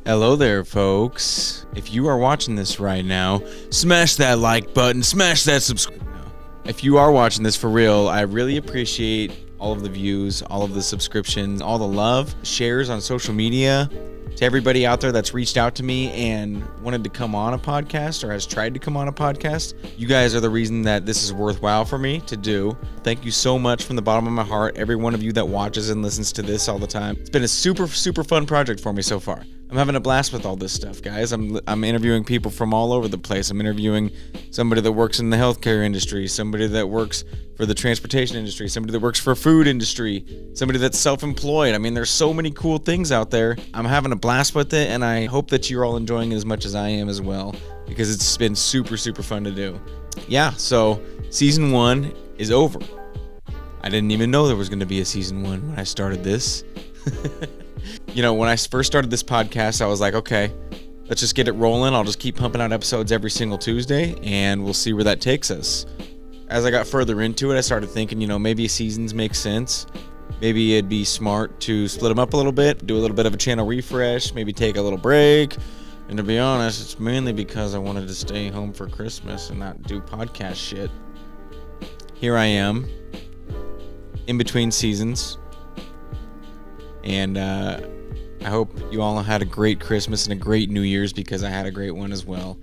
Hello there, folks. If you are watching this right now, smash that like button, smash that subscribe. If you are watching this for real, I really appreciate all of the views, all of the subscriptions, all the love, shares on social media. To everybody out there that's reached out to me and wanted to come on a podcast or has tried to come on a podcast, you guys are the reason that this is worthwhile for me to do. Thank you so much from the bottom of my heart, every one of you that watches and listens to this all the time. It's been a super fun project for me so far. I'm having a blast with all this stuff, guys. I'm interviewing people from all over the place. I'm interviewing somebody that works in the healthcare industry, somebody that works for the transportation industry, somebody that works for food industry, somebody that's self-employed. I mean, there's so many cool things out there. I'm having a blast with it, and I hope that you're all enjoying it as much as I am as well, because it's been super fun to do. Yeah, so season 1 is over. I didn't even know there was going to be a season 1 when I started this. You know, when I first started this podcast, I was like, okay, let's just get it rolling. I'll just keep pumping out episodes every single Tuesday, and we'll see where that takes us. As I got further into it, I started thinking, you know, maybe seasons make sense. Maybe it'd be smart to split them up a little bit, do a little bit of a channel refresh, maybe take a little break. And to be honest, it's mainly because I wanted to stay home for Christmas and not do podcast shit. Here I am, in between seasons. And I hope you all had a great Christmas and a great New Year's, because I had a great one as well.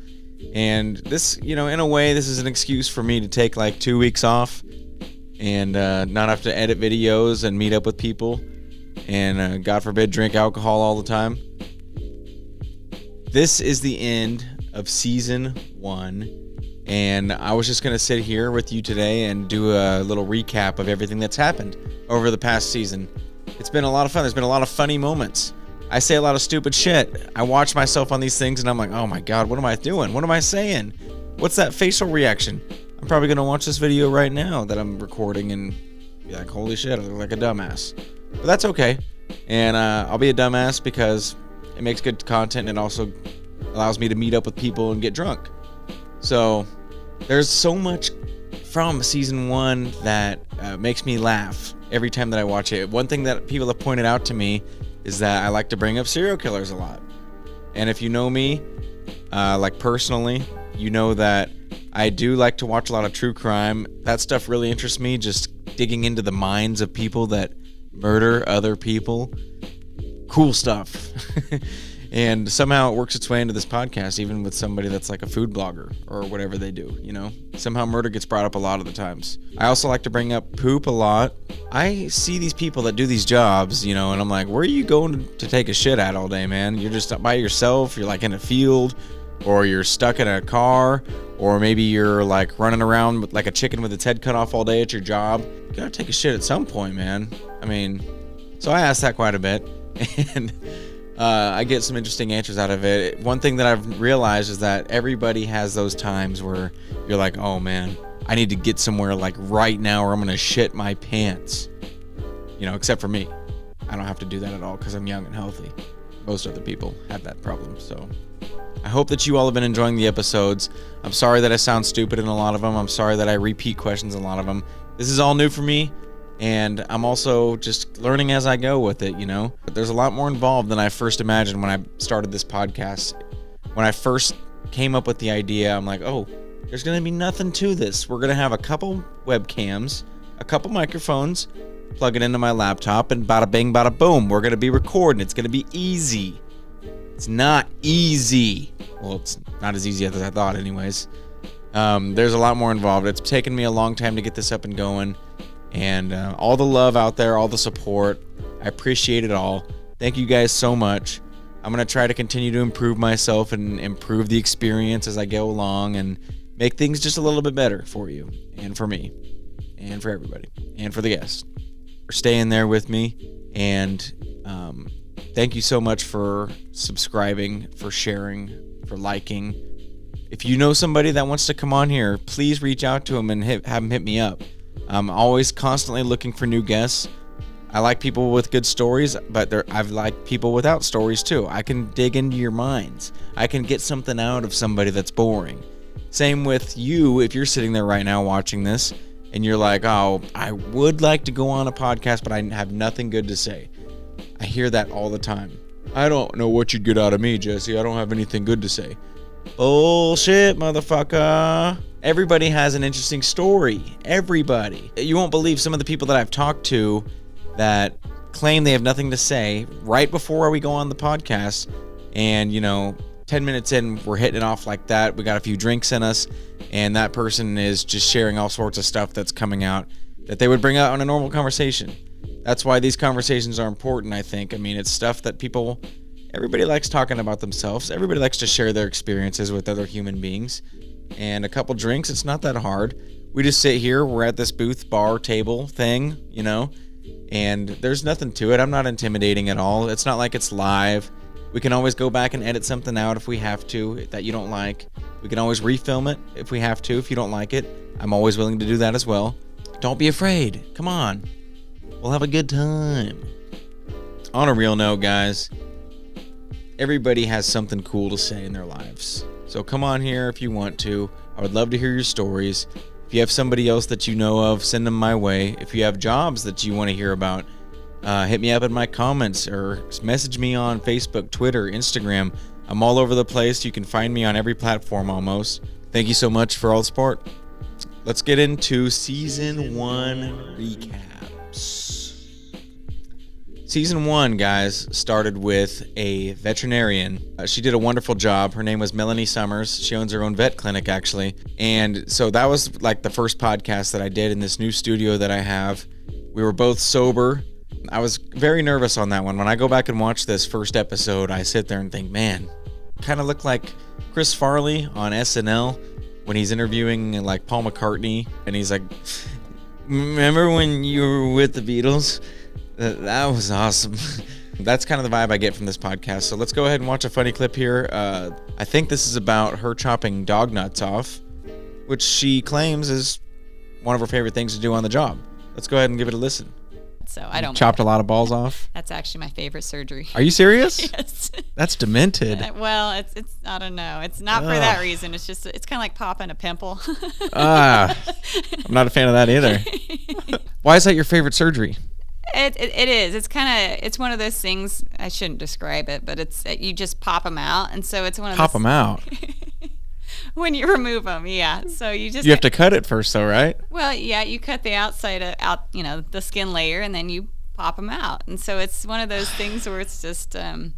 And this, you know, in a way, this is an excuse for me to take like 2 weeks off and not have to edit videos and meet up with people and, God forbid, drink alcohol all the time. This is the end of season 1, and I was just going to sit here with you today and do a little recap of everything that's happened over the past season. It's been a lot of fun. There's been a lot of funny moments. I say a lot of stupid shit. I watch myself on these things and I'm like, oh my God, what am I doing? What am I saying? What's that facial reaction? I'm probably going to watch this video right now that I'm recording and be like, holy shit, I look like a dumbass. But that's okay. And I'll be a dumbass because it makes good content and it also allows me to meet up with people and get drunk. So there's so much from season 1 that makes me laugh every time that I watch it. One thing that people have pointed out to me is that I like to bring up serial killers a lot. And if you know me, like personally, you know that I do like to watch a lot of true crime. That stuff really interests me, just digging into the minds of people that murder other people. Cool stuff. And somehow it works its way into this podcast, even with somebody that's like a food blogger or whatever they do, you know? Somehow murder gets brought up a lot of the times. I also like to bring up poop a lot. I see these people that do these jobs, you know, and I'm like, where are you going to take a shit at all day, man? You're just by yourself, you're like in a field, or you're stuck in a car, or maybe you're like running around with like a chicken with its head cut off all day at your job. You gotta take a shit at some point, man. I mean, so I ask that quite a bit, and I get some interesting answers out of it. One thing that I've realized is that everybody has those times where you're like, oh man, I need to get somewhere like right now or I'm gonna shit my pants. You know, except for me. I don't have to do that at all because I'm young and healthy. Most other people have that problem. So I hope that you all have been enjoying the episodes. I'm sorry that I sound stupid in a lot of them. I'm sorry that I repeat questions in a lot of them. This is all new for me. And I'm also just learning as I go with it, you know. But there's a lot more involved than I first imagined when I started this podcast. When I first came up with the idea, I'm like, oh, there's going to be nothing to this. We're going to have a couple webcams, a couple microphones, plug it into my laptop, and bada bing, bada boom. We're going to be recording. It's going to be easy. It's not easy. Well, it's not as easy as I thought anyways. There's a lot more involved. It's taken me a long time to get this up and going. And all the love out there, all the support, I appreciate it all. Thank you guys so much. I'm going to try to continue to improve myself and improve the experience as I go along and make things just a little bit better for you and for me and for everybody and for the guests. For staying there with me. And thank you so much for subscribing, for sharing, for liking. If you know somebody that wants to come on here, please reach out to them and have them hit me up. I'm always constantly looking for new guests. I like people with good stories, but I've liked people without stories too. I can dig into your minds. I can get something out of somebody that's boring. Same with you, if you're sitting there right now watching this and you're like, oh, I would like to go on a podcast, but I have nothing good to say. I hear that all the time. I don't know what you'd get out of me, Jesse. I don't have anything good to say. Bullshit, motherfucker. Everybody has an interesting story. Everybody. You won't believe some of the people that I've talked to that claim they have nothing to say right before we go on the podcast. And, 10 minutes in, we're hitting it off like that. We got a few drinks in us, and that person is just sharing all sorts of stuff that's coming out that they would bring out in a normal conversation. That's why these conversations are important, I think. I mean, it's stuff that everybody likes talking about themselves. Everybody likes to share their experiences with other human beings. And a couple drinks, it's not that hard. We just sit here, we're at this booth, bar, table thing, and there's nothing to it. I'm not intimidating at all. It's not like it's live. We can always go back and edit something out if we have to, that you don't like. We can always refilm it if we have to, if you don't like it. I'm always willing to do that as well. Don't be afraid. Come on. We'll have a good time. On a real note, guys, everybody has something cool to say in their lives. So come on here if you want to. I would love to hear your stories. If you have somebody else that you know of, send them my way. If you have jobs that you want to hear about, hit me up in my comments or message me on Facebook, Twitter, Instagram. I'm all over the place. You can find me on every platform almost. Thank you so much for all the support. Let's get into Season 1 recaps. Season 1, guys, started with a veterinarian. She did a wonderful job. Her name was Melanie Summers. She owns her own vet clinic, actually. And so that was like the first podcast that I did in this new studio that I have. We were both sober. I was very nervous on that one. When I go back and watch this first episode, I sit there and think, man, kind of look like Chris Farley on SNL when he's interviewing like Paul McCartney. And he's like, remember when you were with the Beatles? That was awesome. That's kind of the vibe I get from this podcast. So let's go ahead and watch a funny clip here. I think this is about her chopping dog nuts off, which she claims is one of her favorite things to do on the job. Let's go ahead and give it a listen. So I don't chopped a lot of balls off. That's actually my favorite surgery. Are you serious? Yes. That's demented. Well, it's I don't know. It's not for that reason. It's just it's kind of like popping a pimple. I'm not a fan of that either. Why is that your favorite surgery? It is. It's one of those things. I shouldn't describe it, but you just pop them out, and so it's one of pop them out. When you remove them, yeah. So you have to cut it first, though, right? Well, yeah. You cut the outside out, the skin layer, and then you pop them out. And so it's one of those things where it's just, I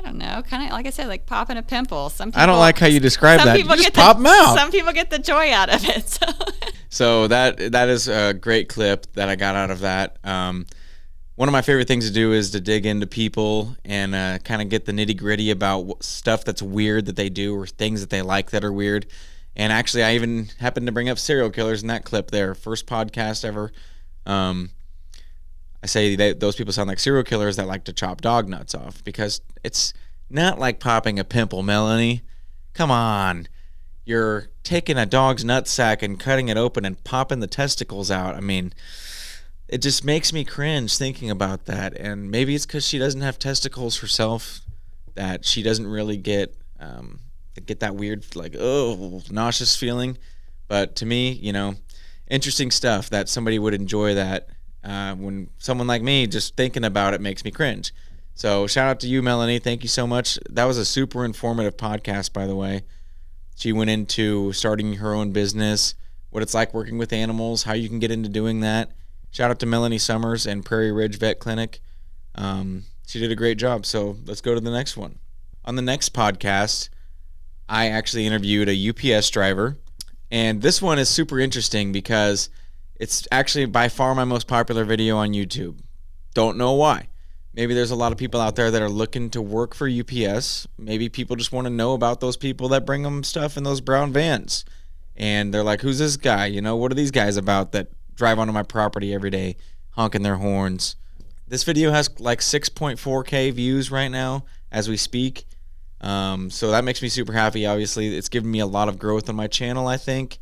don't know, kind of like I said, like popping a pimple. Some people, I don't like how you describe that. You just pop them out. Some people get the joy out of it. So that is a great clip that I got out of that. One of my favorite things to do is to dig into people and kind of get the nitty gritty about stuff that's weird that they do or things that they like that are weird. And actually, I even happened to bring up serial killers in that clip there. First podcast ever. I say those people sound like serial killers that like to chop dog nuts off because it's not like popping a pimple, Melanie. Come on. You're taking a dog's nutsack and cutting it open and popping the testicles out. I mean, it just makes me cringe thinking about that. And maybe it's because she doesn't have testicles herself that she doesn't really get that weird, like, nauseous feeling. But to me, interesting stuff that somebody would enjoy that. When someone like me just thinking about it makes me cringe. So shout out to you, Melanie. Thank you so much. That was a super informative podcast, by the way. She went into starting her own business, what it's like working with animals, how you can get into doing that. Shout out to Melanie Summers and Prairie Ridge Vet Clinic. She did a great job. So let's go to the next one. On the next podcast, I actually interviewed a UPS driver. And this one is super interesting because it's actually by far my most popular video on YouTube. Don't know why. Maybe there's a lot of people out there that are looking to work for UPS. Maybe people just want to know about those people that bring them stuff in those brown vans. And they're like, who's this guy? What are these guys about that drive onto my property every day, honking their horns? This video has like 6.4K views right now as we speak. So that makes me super happy. Obviously, it's given me a lot of growth on my channel, I think.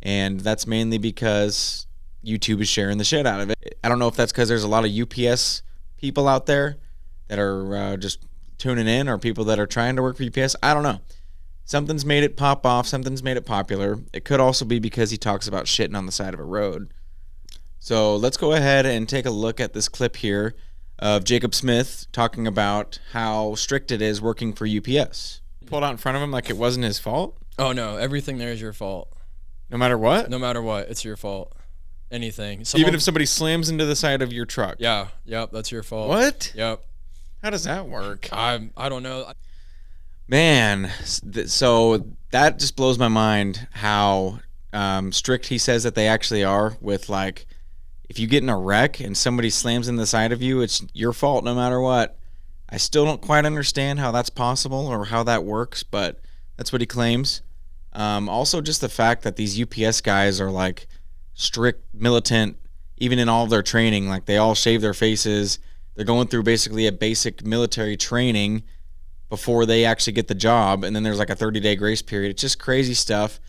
And that's mainly because YouTube is sharing the shit out of it. I don't know if that's because there's a lot of UPS people out there that are just tuning in or people that are trying to work for UPS. I don't know. Something's made it pop off. Something's made it popular. It could also be because he talks about shitting on the side of a road. So let's go ahead and take a look at this clip here. of Jacob Smith talking about how strict it is working for UPS. Pulled out in front of him like it wasn't his fault. Oh no, everything there is your fault. No matter what? No matter what, it's your fault. Anything. Even if somebody slams into the side of your truck? Yeah, yep, that's your fault. What? Yep. How does that work? I don't know. Man, so that just blows my mind how strict he says that they actually are with, like, if you get in a wreck and somebody slams in the side of you, it's your fault no matter what. I still don't quite understand how that's possible or how that works, but that's what he claims. Also, just the fact that these UPS guys are, like, strict militant, even in all of their training. Like, they all shave their faces. They're going through basically a basic military training before they actually get the job, and then there's like a 30-day grace period. It's just crazy stuff.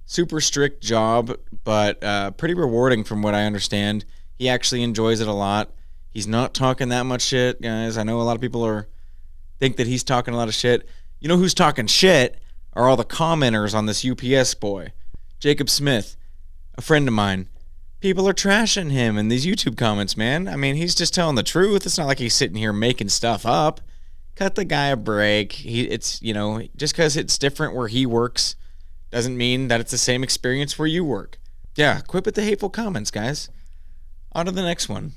Super strict job, but pretty rewarding from what I understand. He actually enjoys it a lot. He's not talking that much shit, guys. I know a lot of people think that he's talking a lot of shit. You know who's talking shit are all the commenters on this UPS boy. Jacob Smith, a friend of mine. People are trashing him in these YouTube comments, man. I mean, he's just telling the truth. It's not like he's sitting here making stuff up. Cut the guy a break. It's just because it's different where he works doesn't mean that it's the same experience where you work. Yeah, quit with the hateful comments, guys. On to the next one.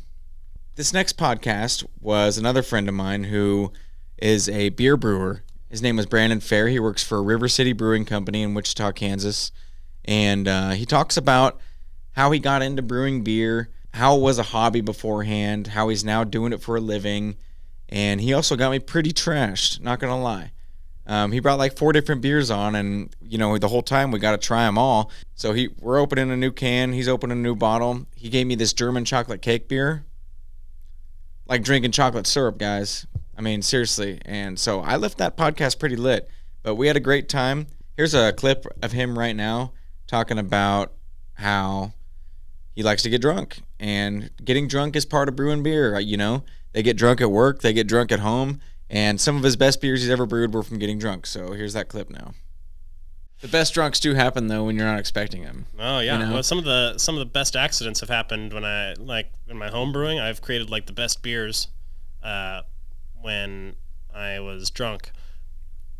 This next podcast was another friend of mine who is a beer brewer. His name was Brandon Fair. He works for River City Brewing Company in Wichita, Kansas. And he talks about how he got into brewing beer, how it was a hobby beforehand, how he's now doing it for a living. And he also got me pretty trashed, not going to lie. He brought like 4 different beers on, and, the whole time we got to try them all. So we're opening a new can. He's opening a new bottle. He gave me this German chocolate cake beer. Like drinking chocolate syrup, guys. I mean, seriously. And so I left that podcast pretty lit. But we had a great time. Here's a clip of him right now talking about how he likes to get drunk. And getting drunk is part of brewing beer, They get drunk at work, they get drunk at home, and some of his best beers he's ever brewed were from getting drunk. So here's that clip now. The best drunks do happen though when you're not expecting them. Oh yeah, well, some of the best accidents have happened when in my home brewing. I've created like the best beers when I was drunk,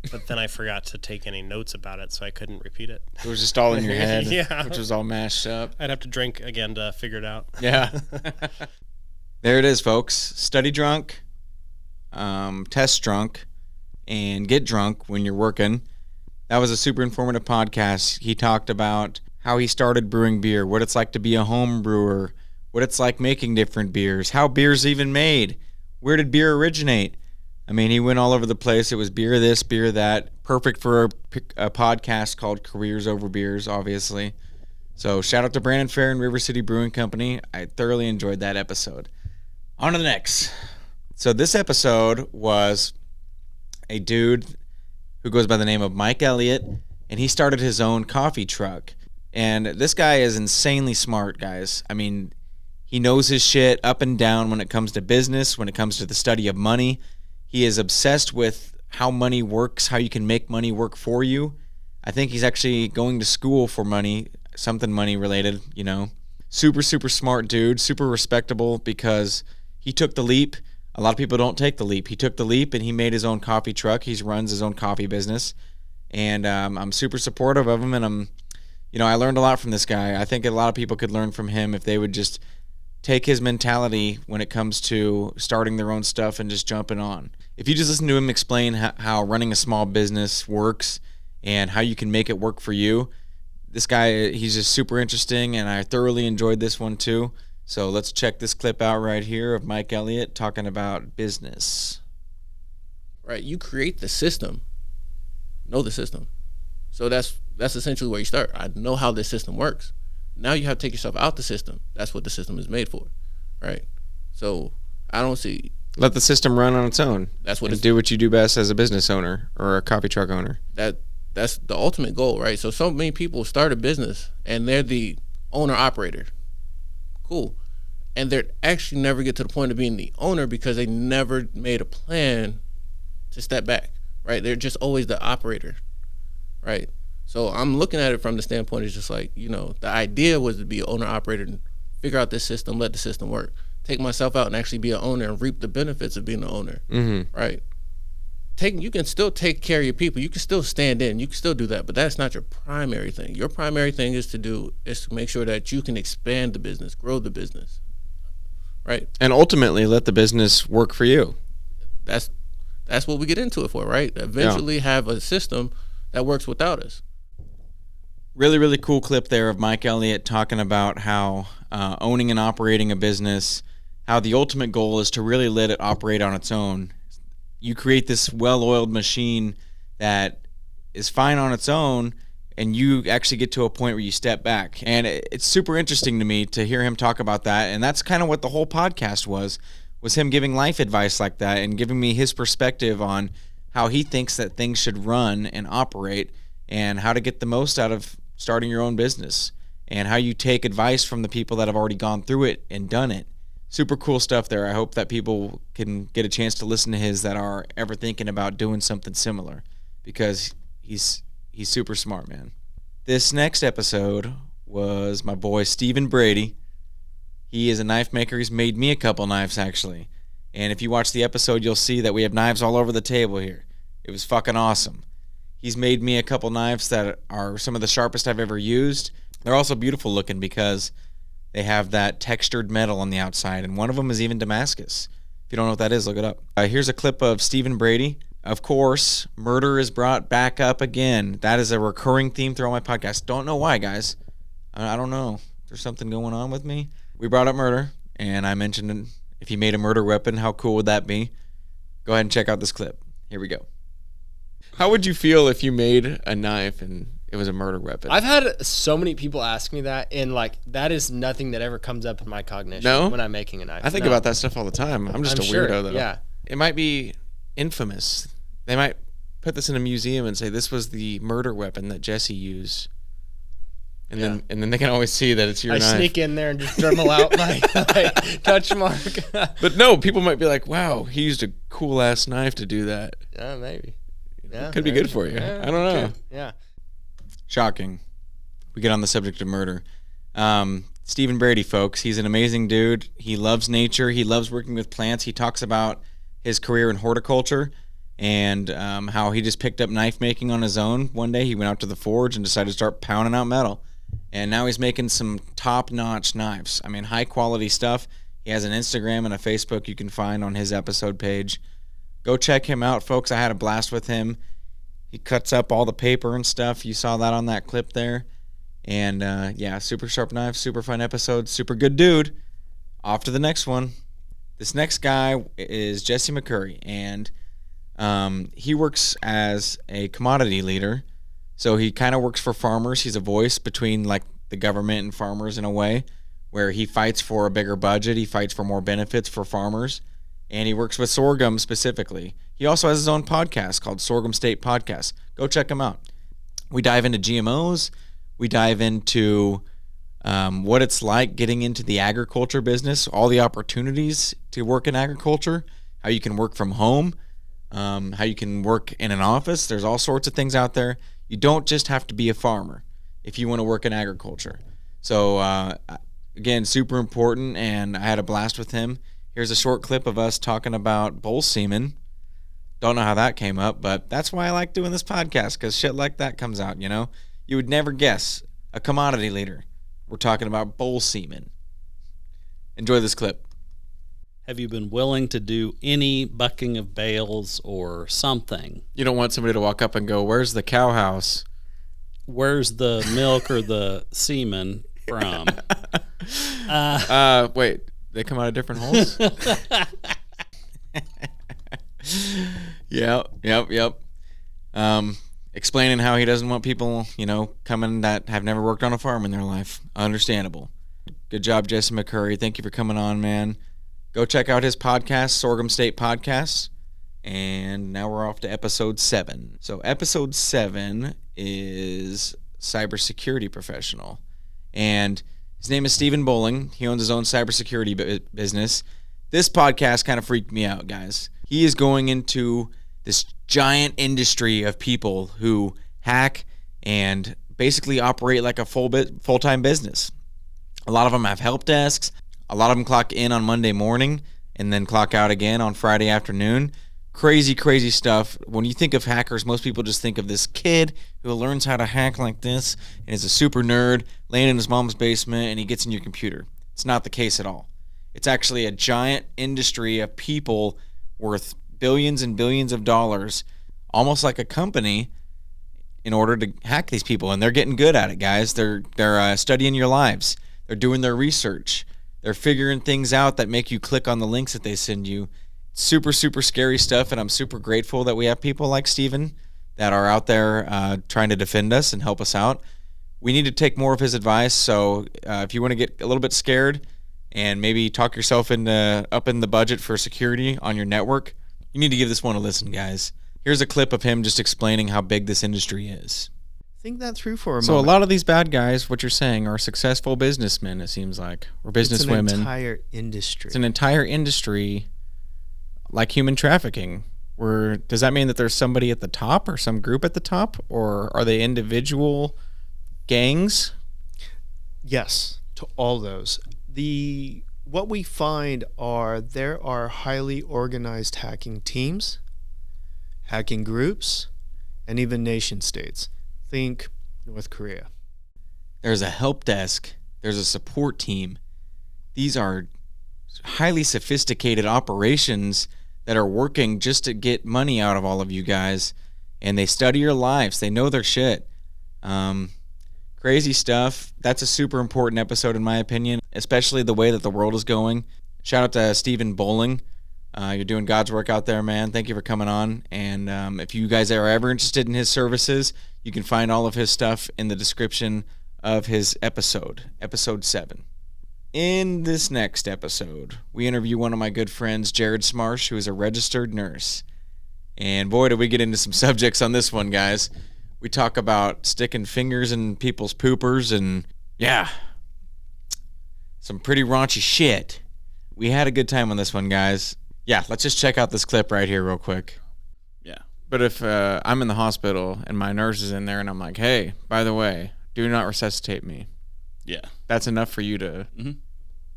but then I forgot to take any notes about it, so I couldn't repeat it. It was just all in your head, yeah, which was all mashed up. I'd have to drink again to figure it out. Yeah. There it is, folks. Study drunk, test drunk, and get drunk when you're working. That was a super informative podcast. He talked about how he started brewing beer, what it's like to be a home brewer, what it's like making different beers, how beer's even made, where did beer originate. I mean, he went all over the place. It was beer this, beer that. Perfect for a podcast called Careers Over Beers, obviously. So shout out to Brandon Fair and River City Brewing Company. I thoroughly enjoyed that episode. On to the next. So this episode was a dude who goes by the name of Mike Elliott, and he started his own coffee truck. And this guy is insanely smart, guys. I mean, he knows his shit up and down when it comes to business, when it comes to the study of money. He is obsessed with how money works, how you can make money work for you. I think he's actually going to school for money, something money related, Super, super smart dude, super respectable because he took the leap. A lot of people don't take the leap. He took the leap and he made his own coffee truck. He runs his own coffee business. And I'm super supportive of him. And I learned a lot from this guy. I think a lot of people could learn from him if they would just take his mentality when it comes to starting their own stuff and just jumping on. If you just listen to him explain how running a small business works and how you can make it work for you, this guy, he's just super interesting, and I thoroughly enjoyed this one too. So let's check this clip out right here of Mike Elliott talking about business. Right, you create the system, know the system. So that's essentially where you start. I know how this system works. Now you have to take yourself out the system. That's what the system is made for, right? So I don't see. Let the system run on its own. That's what and do what you do best as a business owner or a coffee truck owner. That's the ultimate goal, right? So many people start a business and they're the owner operator. Cool. And they actually never get to the point of being the owner because they never made a plan to step back, right? They're just always the operator, right? So I'm looking at it from the standpoint of just like, the idea was to be an owner operator and figure out this system, let the system work. take myself out and actually be an owner and reap the benefits of being an owner, right? You can still take care of your people. You can still stand in. You can still do that, but that's not your primary thing. Your primary thing is to make sure that you can expand the business, grow the business, right? And ultimately let the business work for you. That's what we get into it for, right? Eventually have a system that works without us. Really, really cool clip there of Mike Elliott talking about how owning and operating a business, how the ultimate goal is to really let it operate on its own. You create this well-oiled machine that is fine on its own, and you actually get to a point where you step back. And it's super interesting to me to hear him talk about that, and that's kind of what the whole podcast was him giving life advice like that and giving me his perspective on how he thinks that things should run and operate and how to get the most out of starting your own business and how you take advice from the people that have already gone through it and done it. Super cool stuff there. I hope that people can get a chance to listen to his that are ever thinking about doing something similar, because he's super smart, man. This next episode was my boy Stephen Brady. He is a knife maker. He's made me a couple knives, actually. And if you watch the episode, you'll see that we have knives all over the table here. It was fucking awesome. He's made me a couple knives that are some of the sharpest I've ever used. They're also beautiful looking because they have that textured metal on the outside, and one of them is even Damascus. If you don't know what that is, look it up. Here's a clip of Stephen Brady. Of course, murder is brought back up again. That is a recurring theme throughout my podcast. Don't know why, guys. I don't know. There's something going on with me. We brought up murder, and I mentioned if he made a murder weapon, how cool would that be? Go ahead and check out this clip. Here we go. How would you feel if you made a knife and it was a murder weapon? I've had so many people ask me that, and like that is nothing that ever comes up in my cognition when I'm making a knife. I think about that stuff all the time. I'm just a weirdo, though. Yeah. It might be infamous. They might put this in a museum and say this was the murder weapon that Jesse used. And then they can always see that it's your knife. I sneak in there and just dremel out my touch mark. But no, people might be like, wow, he used a cool ass knife to do that. Yeah, maybe. Yeah, could be good for you. Yeah, I don't know. Yeah. Shocking. We get on the subject of murder. Stephen Brady, folks, he's an amazing dude. He loves nature. He loves working with plants. He talks about his career in horticulture and how he just picked up knife making on his own. One day he went out to the forge and decided to start pounding out metal. And now he's making some top-notch knives. I mean, high-quality stuff. He has an Instagram and a Facebook you can find on his episode page. Go check him out, folks. I had a blast with him. He cuts up all the paper and stuff. You saw that on that clip there. And, yeah, super sharp knife, super fun episode, super good dude. Off to the next one. This next guy is Jesse McCurry, and he works as a commodity leader. So he kind of works for farmers. He's a voice between like the government and farmers in a way, where he fights for a bigger budget. He fights for more benefits for farmers, and he works with sorghum specifically. He also has his own podcast called Sorghum State Podcast. Go check him out. We dive into GMOs. We dive into what it's like getting into the agriculture business, all the opportunities to work in agriculture, how you can work from home, how you can work in an office. There's all sorts of things out there. You don't just have to be a farmer if you want to work in agriculture. So, again, super important, and I had a blast with him. Here's a short clip of us talking about bull semen. Don't know how that came up, but that's why I like doing this podcast, because shit like that comes out, you know? You would never guess a commodity leader. We're talking about bull semen. Enjoy this clip. Have you been willing to do any bucking of bales or something? You don't want somebody to walk up and go, where's the cow house? Where's the milk or the semen from? Wait, they come out of different holes? Yep. Explaining how he doesn't want people, coming that have never worked on a farm in their life. Understandable. Good job, Jesse McCurry. Thank you for coming on, man. Go check out his podcast, Sorghum State Podcast. And now we're off to episode 7. So episode 7 is cybersecurity professional. And his name is Stephen Bowling. He owns his own cybersecurity business. This podcast kind of freaked me out, guys. He is going into this giant industry of people who hack and basically operate like a full-time business. A lot of them have help desks. A lot of them clock in on Monday morning and then clock out again on Friday afternoon. Crazy, crazy stuff. When you think of hackers, most people just think of this kid who learns how to hack like this and is a super nerd laying in his mom's basement and he gets in your computer. It's not the case at all. It's actually a giant industry of people worth billions and billions of dollars, almost like a company, in order to hack these people. And they're getting good at it, guys. They're studying your lives. They're doing their research. They're figuring things out that make you click on the links that they send you. Super, super scary stuff, and I'm super grateful that we have people like Steven that are out there trying to defend us and help us out. We need to take more of his advice, so if you want to get a little bit scared and maybe talk yourself into upping the budget for security on your network, you need to give this one a listen, guys. Here's a clip of him just explaining how big this industry is. Think that through for a moment. So a lot of these bad guys, what you're saying, are successful businessmen, it seems like, or businesswomen. It's an entire industry. It's an entire industry, like human trafficking. Does that mean that there's somebody at the top or some group at the top, or are they individual gangs? Yes, to all those. What we find there are highly organized hacking teams, hacking groups, and even nation states. Think North Korea. There's a help desk. There's a support team. These are highly sophisticated operations that are working just to get money out of all of you guys, and they study your lives. They know their shit. Crazy stuff. That's a super important episode in my opinion, especially the way that the world is going. Shout out to Stephen Bowling. You're doing God's work out there, man. Thank you for coming on. And if you guys are ever interested in his services, you can find all of his stuff in the description of his episode 7. In this next episode, we interview one of my good friends, Jared Smarsh, who is a registered nurse. And boy, did we get into some subjects on this one, guys. We talk about sticking fingers in people's poopers and, yeah, some pretty raunchy shit. We had a good time on this one, guys. Yeah, let's just check out this clip right here real quick. Yeah. But if I'm in the hospital and my nurse is in there and I'm like, hey, by the way, do not resuscitate me. Yeah. That's enough for you to... Mm-hmm.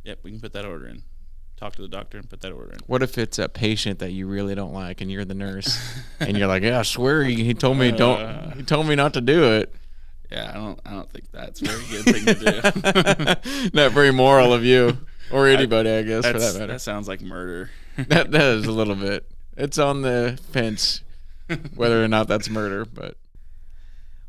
Yep, we can put that order in. Talk to the doctor and put that order in. What if it's a patient that you really don't like and you're the nurse and you're like, yeah, I swear he told me he told me not to do it. Yeah, I don't think that's a very good thing to do. Not very moral of you or anybody, I guess, for that matter. That sounds like murder. That is a little bit. It's on the fence whether or not that's murder, but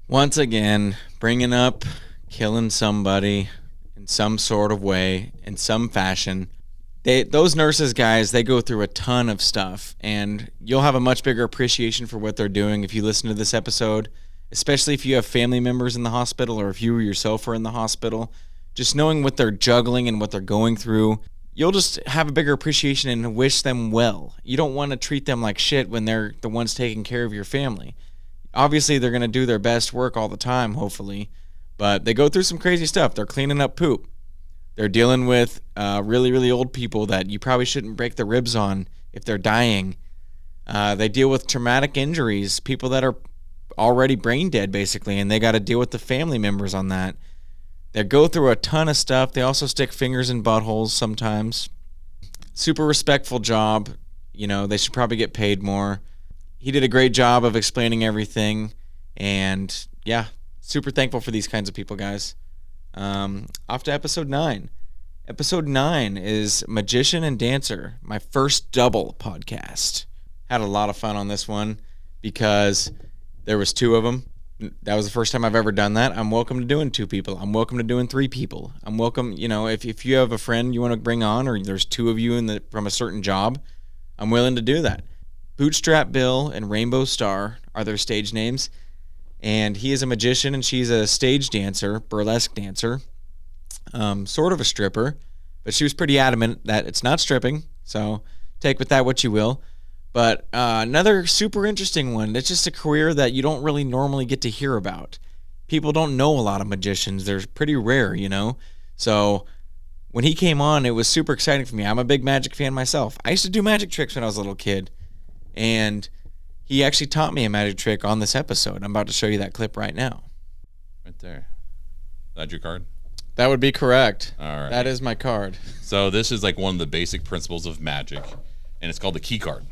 once again, bringing up killing somebody in some sort of way, in some fashion. Those nurses, guys, they go through a ton of stuff, and you'll have a much bigger appreciation for what they're doing if you listen to this episode, especially if you have family members in the hospital or if you yourself are in the hospital. Just knowing what they're juggling and what they're going through, you'll just have a bigger appreciation and wish them well. You don't want to treat them like shit when they're the ones taking care of your family. Obviously, they're going to do their best work all the time, hopefully, but they go through some crazy stuff. They're cleaning up poop. They're dealing with really, really old people that you probably shouldn't break the ribs on if they're dying. They deal with traumatic injuries, people that are already brain dead, basically, and they got to deal with the family members on that. They go through a ton of stuff. They also stick fingers in buttholes sometimes. Super respectful job. You know, they should probably get paid more. He did a great job of explaining everything. And, yeah, super thankful for these kinds of people, guys. Off to episode 9. Episode 9 is Magician and Dancer, my first double podcast. Had a lot of fun on this one because there was 2 of them. That was the first time I've ever done that. I'm welcome to doing 2 people. I'm welcome to doing 3 people. I'm welcome, you know, if you have a friend you want to bring on or there's 2 of you from a certain job, I'm willing to do that. Bootstrap Bill and Rainbow Star are their stage names. And he is a magician and she's a stage dancer, burlesque dancer, sort of a stripper, but she was pretty adamant that it's not stripping, so take with that what you will. But another super interesting one, it's just a career that you don't really normally get to hear about. People don't know a lot of magicians. They're pretty rare, you know? So when he came on, it was super exciting for me. I'm a big magic fan myself. I used to do magic tricks when I was a little kid, and he actually taught me a magic trick on this episode. I'm about to show you that clip right now. Right there. Is that your card? That would be correct. All right. That is my card. So this is like one of the basic principles of magic, and it's called the key card.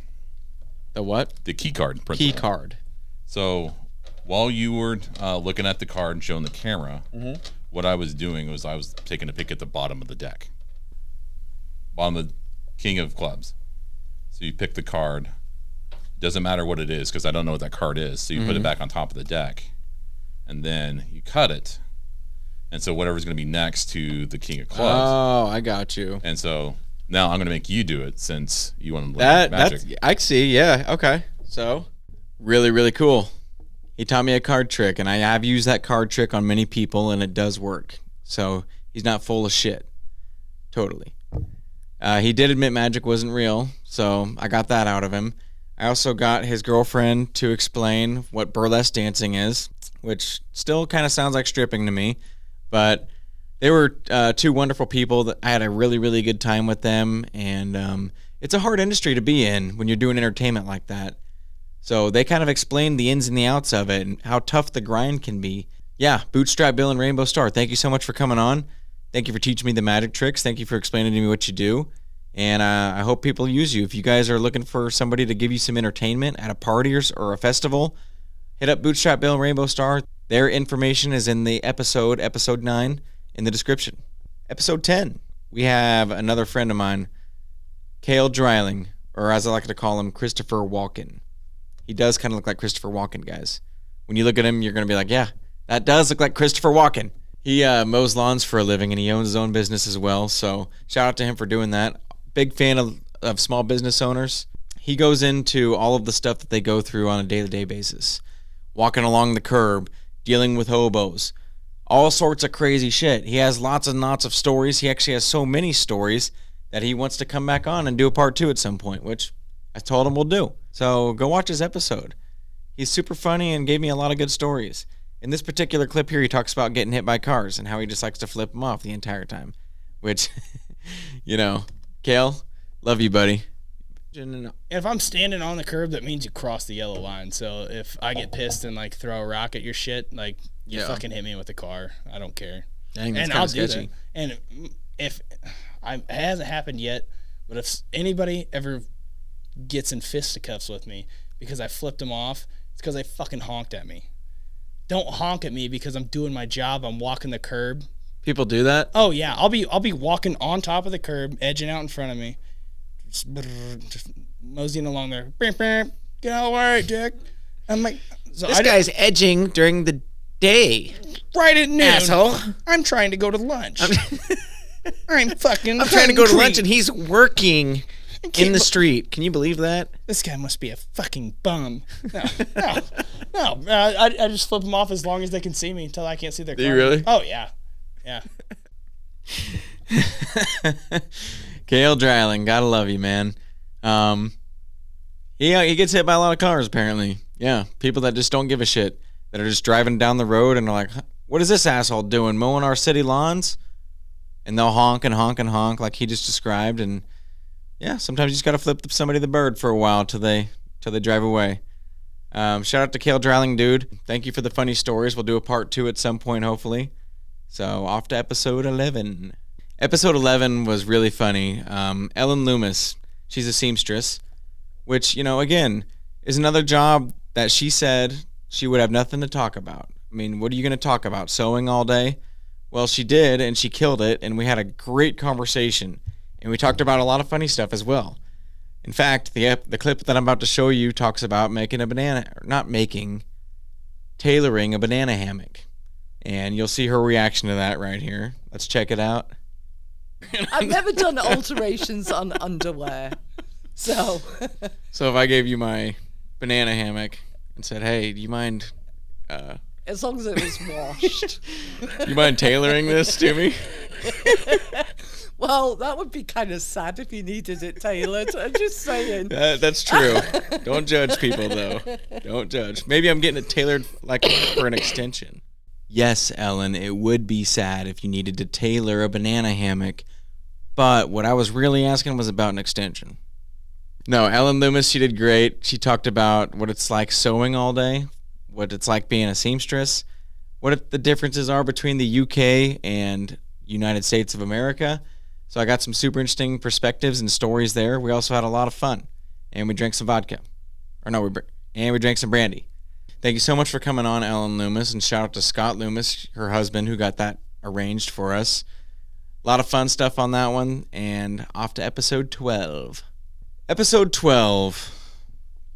The what? The key card principle. Key card. So while you were looking at the card and showing the camera, what I was doing was I was taking a pick at the bottom of the deck. Bottom of the King of Clubs. So you pick the card. Doesn't matter what it is because I don't know what that card is. So you put it back on top of the deck, and then you cut it. And so whatever's going to be next to the King of Clubs. Oh, I got you. And so now I'm going to make you do it since you want to learn magic. That's I see. Yeah. Okay. So really, really cool. He taught me a card trick, and I have used that card trick on many people, and it does work. So he's not full of shit. Totally. He did admit magic wasn't real, so I got that out of him. I also got his girlfriend to explain what burlesque dancing is, which still kind of sounds like stripping to me, but they were two wonderful people. That I had a really, really good time with them, and it's a hard industry to be in when you're doing entertainment like that. So they kind of explained the ins and the outs of it and how tough the grind can be. Yeah, Bootstrap Bill and Rainbow Star, thank you so much for coming on. Thank you for teaching me the magic tricks. Thank you for explaining to me what you do. And I hope people use you. If you guys are looking for somebody to give you some entertainment at a party or a festival, hit up Bootstrap Bill and Rainbow Star. Their information is in the episode 9, in the description. Episode 10, we have another friend of mine, Cale Dreiling, or as I like to call him, Christopher Walken. He does kind of look like Christopher Walken, guys. When you look at him, you're going to be like, yeah, that does look like Christopher Walken. He mows lawns for a living, and he owns his own business as well. So shout out to him for doing that. Big fan of small business owners. He goes into all of the stuff that they go through on a day-to-day basis. Walking along the curb, dealing with hobos, all sorts of crazy shit. He has lots and lots of stories. He actually has so many stories that he wants to come back on and do a part 2 at some point, which I told him we'll do. So go watch his episode. He's super funny and gave me a lot of good stories. In this particular clip here, he talks about getting hit by cars and how he just likes to flip them off the entire time, which, you know, Cale, love you, buddy. If I'm standing on the curb, that means you cross the yellow line. So if I get pissed and like throw a rock at your shit, like you fucking hit me with a car. I don't care. Dang, that's and kind I'll of do sketchy. that. And if it hasn't happened yet, but if anybody ever gets in fisticuffs with me because I flipped them off, it's because they fucking honked at me. Don't honk at me because I'm doing my job. I'm walking the curb. People do that? Oh yeah, I'll be walking on top of the curb, edging out in front of me, just moseying along there. Get out of the way, Dick. I'm like, so this guy's edging during the day. Right at noon, asshole. I'm trying to go to lunch. I'm trying to go to lunch and he's working in the street. Can you believe that? This guy must be a fucking bum. No. I just flip them off as long as they can see me until I can't see their car. Do you really? Oh yeah. Yeah. Cale Dreiling, gotta love you, man. He gets hit by a lot of cars, apparently. Yeah, people that just don't give a shit, that are just driving down the road and are like, what is this asshole doing, mowing our city lawns? And they'll honk and honk and honk like he just described. And yeah, sometimes you just gotta flip somebody the bird for a while till they drive away. Shout out to Cale Dreiling, dude. Thank you for the funny stories. We'll do a part 2 at some point, hopefully. So off to episode 11. Episode 11 was really funny. Ellen Loomis, she's a seamstress, which, you know, again, is another job that she said she would have nothing to talk about. I mean, what are you going to talk about? Sewing all day? Well, she did, and she killed it, and we had a great conversation, and we talked about a lot of funny stuff as well. In fact, the clip that I'm about to show you talks about tailoring a banana hammock. And you'll see her reaction to that right here. Let's check it out. I've never done alterations on underwear. So if I gave you my banana hammock and said, hey, do you mind... as long as it was washed. You mind tailoring this to me? Well, that would be kind of sad if you needed it tailored. I'm just saying. That's true. Don't judge people, though. Don't judge. Maybe I'm getting it tailored like for an extension. Yes, Ellen, it would be sad if you needed to tailor a banana hammock, but what I was really asking was about an extension. No, Ellen Loomis, she did great. She talked about what it's like sewing all day, what it's like being a seamstress, what the differences are between the UK and United States of America. So I got some super interesting perspectives and stories there. We also had a lot of fun, and we drank some vodka. And we drank some brandy. Thank you so much for coming on, Ellen Loomis, and shout out to Scott Loomis, her husband, who got that arranged for us. A lot of fun stuff on that one, and off to episode 12. Episode 12,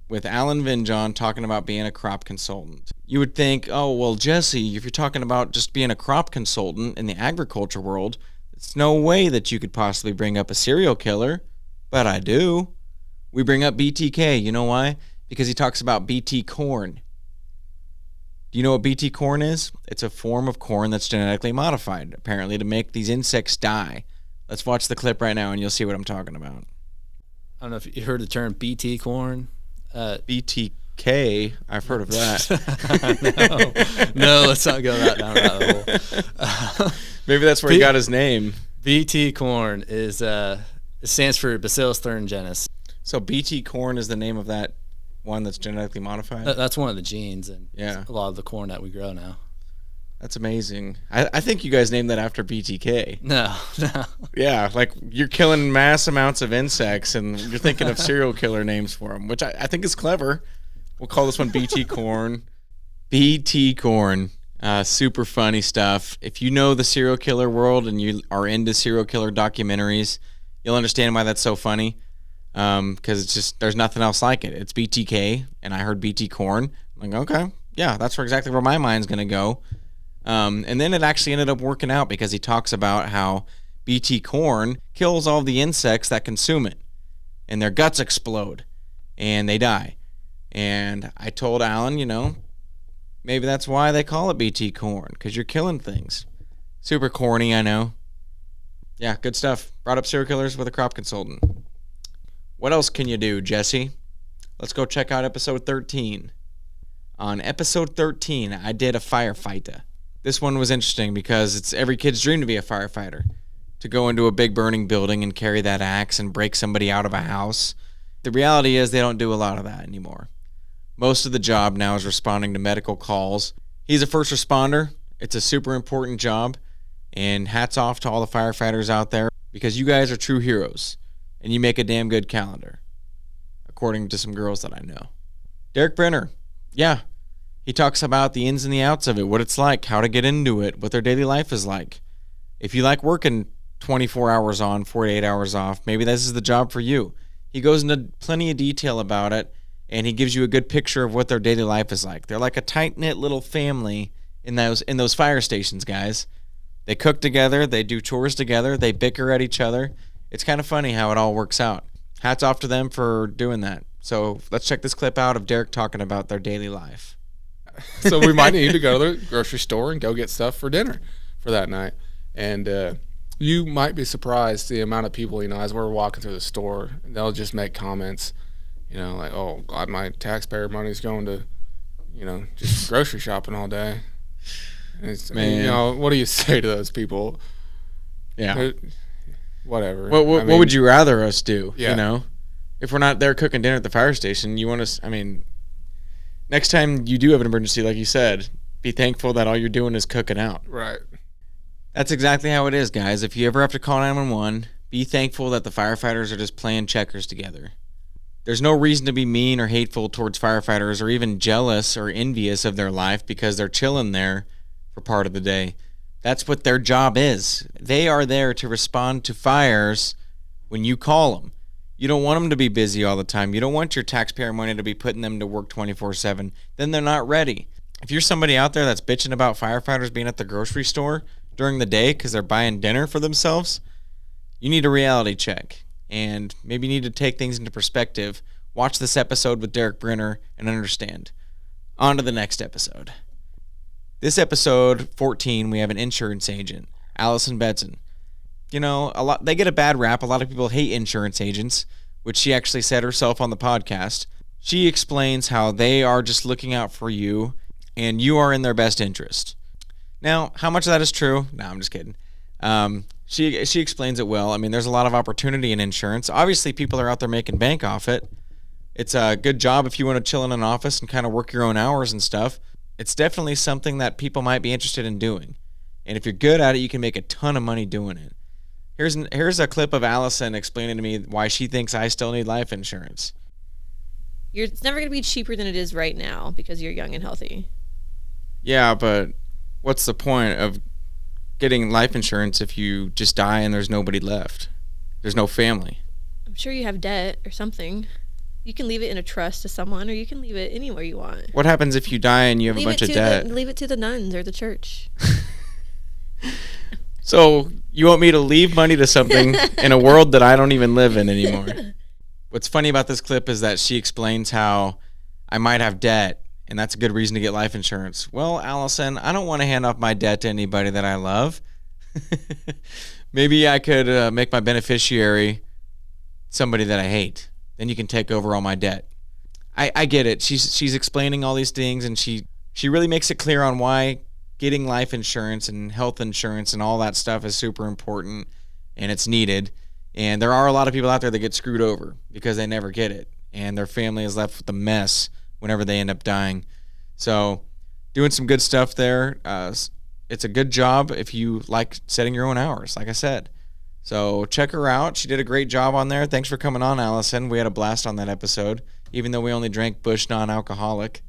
with Alan Vinjon talking about being a crop consultant. You would think, oh, well, Jesse, if you're talking about just being a crop consultant in the agriculture world, it's no way that you could possibly bring up a serial killer, but I do. We bring up BTK. You know why? Because he talks about BT corn. Do you know what BT corn is? It's a form of corn that's genetically modified, apparently, to make these insects die. Let's watch the clip right now, and you'll see what I'm talking about. I don't know if you heard the term BT corn. BTK, I've heard of that. No, let's not go down that hole. Maybe that's where he got his name. BT corn is it stands for Bacillus thuringiensis. So BT corn is the name of that one that's genetically modified? That's one of the genes, and yeah, a lot of the corn that we grow now. That's amazing. I think you guys named that after BTK. No. Yeah, like you're killing mass amounts of insects, and you're thinking of serial killer names for them, which I think is clever. We'll call this one BT corn. BT corn. Super funny stuff. If you know the serial killer world and you are into serial killer documentaries, you'll understand why that's so funny. Because it's just, there's nothing else like it. It's BTK, and I heard BT corn. I'm like, okay, yeah, that's exactly where my mind's going to go. And then it actually ended up working out because he talks about how BT corn kills all the insects that consume it, and their guts explode, and they die. And I told Alan, maybe that's why they call it BT corn, because you're killing things. Super corny, I know. Yeah, good stuff. Brought up serial killers with a crop consultant. What else can you do, Jesse? Let's go check out episode 13. On episode 13, I did a firefighter. This one was interesting because it's every kid's dream to be a firefighter. To go into a big burning building and carry that axe and break somebody out of a house. The reality is they don't do a lot of that anymore. Most of the job now is responding to medical calls. He's a first responder. It's a super important job. And hats off to all the firefighters out there because you guys are true heroes. And you make a damn good calendar, according to some girls that I know. Derek Brenner, yeah, he talks about the ins and the outs of it, what it's like, how to get into it, what their daily life is like. If you like working 24 hours on, 48 hours off, maybe this is the job for you. He goes into plenty of detail about it, and he gives you a good picture of what their daily life is like. They're like a tight-knit little family in those fire stations, guys. They cook together, they do chores together, they bicker at each other. It's kind of funny how it all works out. Hats off to them for doing that. So let's check this clip out of Derek talking about their daily life. So we might need to go to the grocery store and go get stuff for dinner for that night. And you might be surprised the amount of people, as we're walking through the store, they'll just make comments, like, oh, God, my taxpayer money's going to, just grocery shopping all day. Man. What do you say to those people? Yeah. Whatever. What would you rather us do? Yeah. If we're not there cooking dinner at the fire station, you want us, next time you do have an emergency, like you said, be thankful that all you're doing is cooking out. Right. That's exactly how it is, guys. If you ever have to call 911, be thankful that the firefighters are just playing checkers together. There's no reason to be mean or hateful towards firefighters or even jealous or envious of their life because they're chilling there for part of the day. That's what their job is. They are there to respond to fires when you call them. You don't want them to be busy all the time. You don't want your taxpayer money to be putting them to work 24/7. Then they're not ready. If you're somebody out there that's bitching about firefighters being at the grocery store during the day because they're buying dinner for themselves, you need a reality check. And maybe you need to take things into perspective. Watch this episode with Derek Brenner and understand. On to the next episode. This episode 14, we have an insurance agent, Allison Betson. They get a bad rap. A lot of people hate insurance agents, which she actually said herself on the podcast. She explains how they are just looking out for you, and you are in their best interest. Now, how much of that is true? No, I'm just kidding. She explains it well. There's a lot of opportunity in insurance. Obviously, people are out there making bank off it. It's a good job if you want to chill in an office and kind of work your own hours and stuff. It's definitely something that people might be interested in doing. And if you're good at it, you can make a ton of money doing it. Here's a clip of Allison explaining to me why she thinks I still need life insurance. It's never going to be cheaper than it is right now because you're young and healthy. Yeah, but what's the point of getting life insurance if you just die and there's nobody left? There's no family. I'm sure you have debt or something. You can leave it in a trust to someone, or you can leave it anywhere you want. What happens if you die and you have a bunch of debt? Leave it to the nuns or the church. So you want me to leave money to something in a world that I don't even live in anymore? What's funny about this clip is that she explains how I might have debt, and that's a good reason to get life insurance. Well, Allison, I don't want to hand off my debt to anybody that I love. Maybe I could make my beneficiary somebody that I hate. Then you can take over all my debt. I get it. She's explaining all these things, and she really makes it clear on why getting life insurance and health insurance and all that stuff is super important, and it's needed. And there are a lot of people out there that get screwed over because they never get it, and their family is left with a mess whenever they end up dying. So doing some good stuff there. It's a good job if you like setting your own hours, like I said. So check her out. She did a great job on there. Thanks for coming on, Allison. We had a blast on that episode, even though we only drank Busch non-alcoholic,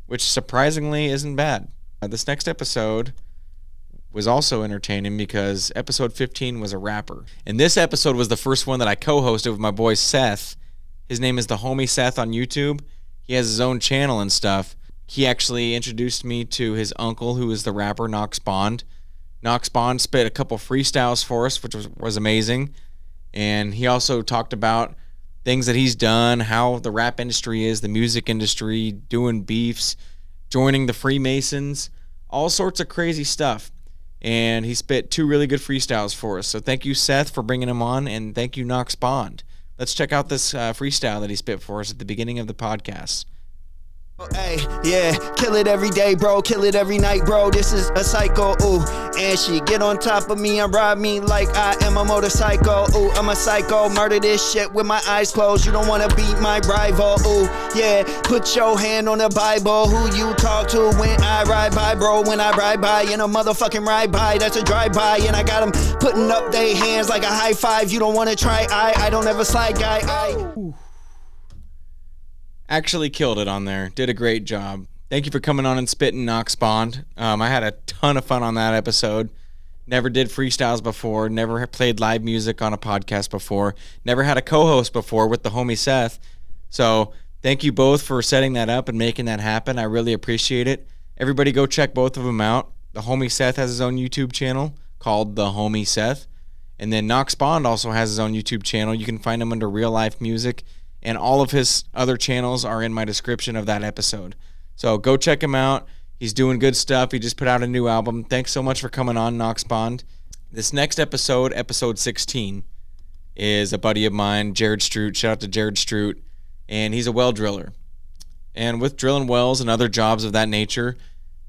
which surprisingly isn't bad. This next episode was also entertaining because episode 15 was a rapper. And this episode was the first one that I co-hosted with my boy Seth. His name is the Homie Seth on YouTube. He has his own channel and stuff. He actually introduced me to his uncle, who is the rapper Knox Bond. Knox Bond spit a couple freestyles for us, which was amazing. And he also talked about things that he's done, how the rap industry is, the music industry, doing beefs, joining the Freemasons, all sorts of crazy stuff. And he spit 2 really good freestyles for us. So thank you, Seth, for bringing him on, and thank you, Knox Bond. Let's check out this freestyle that he spit for us at the beginning of the podcast. Hey, yeah, kill it every day, bro, kill it every night, bro, this is a psycho, ooh, and she get on top of me and ride me like I am a motorcycle, ooh, I'm a psycho, murder this shit with my eyes closed, you don't wanna be my rival, ooh, yeah, put your hand on the Bible, who you talk to when I ride by, bro, when I ride by, in a motherfucking ride by, that's a drive-by, and I got them putting up their hands like a high five, you don't wanna try, I don't ever slide, guy, Actually killed it on there. Did a great job. Thank you for coming on and spitting, Knox Bond. I had a ton of fun on that episode. Never did freestyles before. Never played live music on a podcast before. Never had a co-host before with the homie Seth. So thank you both for setting that up and making that happen. I really appreciate it. Everybody go check both of them out. The homie Seth has his own YouTube channel called The Homie Seth. And then Knox Bond also has his own YouTube channel. You can find him under Real Life Music. And all of his other channels are in my description of that episode. So go check him out. He's doing good stuff. He just put out a new album. Thanks so much for coming on, Knox Bond. This next episode, episode 16, is a buddy of mine, Jared Stroot. Shout out to Jared Stroot. And he's a well driller. And with drilling wells and other jobs of that nature,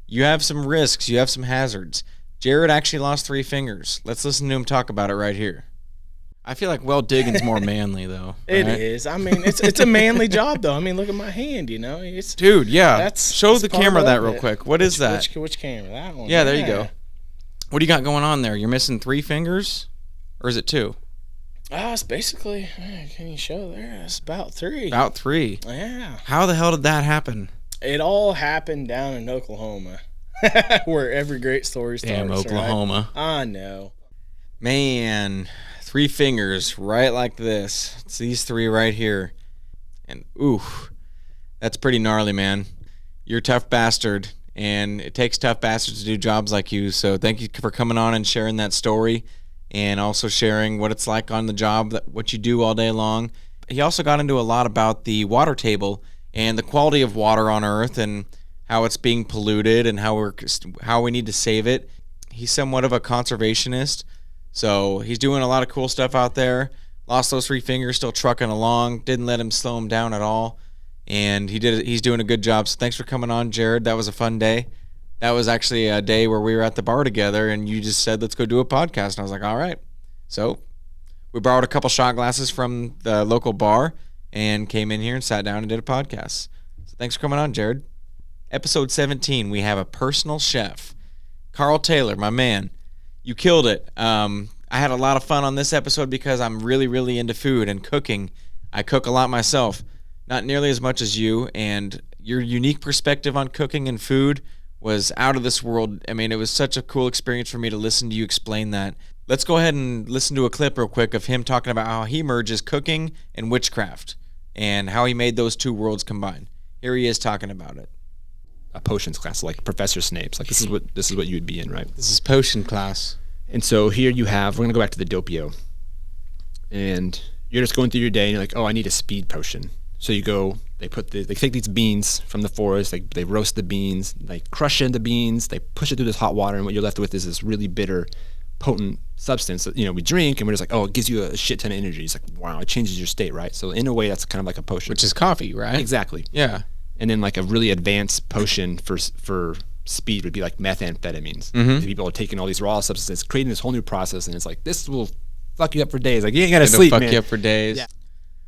you have some risks. You have some hazards. Jared actually lost 3 fingers. Let's listen to him talk about it right here. I feel like well digging's more manly though. It is. I mean, it's a manly job though. I mean, look at my hand. You know, it's dude. Yeah. Show the camera that real quick. What is that? Which camera? That one. Yeah, there you go. What do you got going on there? You're missing 3 fingers, or is it 2? It's basically. Can you show there? It's about 3. About 3. Yeah. How the hell did that happen? It all happened down in Oklahoma, where every great story starts. Damn Oklahoma. Right? I know. Man. 3 fingers right like this. It's these 3 right here. And ooh, that's pretty gnarly, man. You're a tough bastard, and it takes tough bastards to do jobs like you. So thank you for coming on and sharing that story, and also sharing what it's like on the job, what you do all day long. He also got into a lot about the water table and the quality of water on Earth and how it's being polluted and how we need to save it. He's somewhat of a conservationist. So he's doing a lot of cool stuff out there. Lost those 3 fingers, still trucking along. Didn't let him slow him down at all. And he's doing a good job. So thanks for coming on, Jared. That was a fun day. That was actually a day where we were at the bar together, and you just said, let's go do a podcast. And I was like, all right. So we borrowed a couple shot glasses from the local bar and came in here and sat down and did a podcast. So thanks for coming on, Jared. Episode 17, we have a personal chef. Carl Taylor, my man, you killed it. I had a lot of fun on this episode because I'm really, really into food and cooking. I cook a lot myself, not nearly as much as you, and your unique perspective on cooking and food was out of this world. I mean, it was such a cool experience for me to listen to you explain that. Let's go ahead and listen to a clip real quick of him talking about how he merges cooking and witchcraft and how he made those two worlds combine. Here he is talking about it. A potions class, like Professor Snape's. Like this is what you would be in, right? This is potion class. And so here you have, we're gonna go back to the doppio, and you're just going through your day, and you're like, oh, I need a speed potion. So you go, they take these beans from the forest, they roast the beans, they crush in the beans, they push it through this hot water, and what you're left with is this really bitter, potent substance that, we drink, and we're just like, oh, it gives you a shit ton of energy. It's like, wow, it changes your state, right? So in a way, that's kind of like a potion. Which is coffee, right? Exactly. Yeah. And then like a really advanced potion for speed would be like methamphetamines. People are taking all these raw substances, creating this whole new process, and it's like, this will fuck you up for days. Like, you ain't gotta sleep, man. Fuck you up for days. Yeah.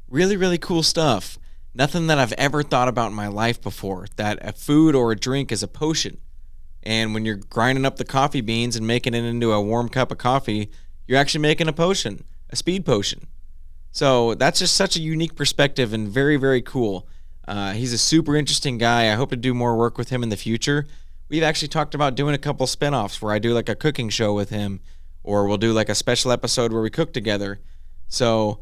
Really, really cool stuff. Nothing that I've ever thought about in my life before, that a food or a drink is a potion. And when you're grinding up the coffee beans and making it into a warm cup of coffee, you're actually making a potion, a speed potion. So that's just such a unique perspective and very, very cool. He's a super interesting guy. I hope to do more work with him in the future. We've actually talked about doing a couple spinoffs where I do like a cooking show with him, or we'll do like a special episode where we cook together. So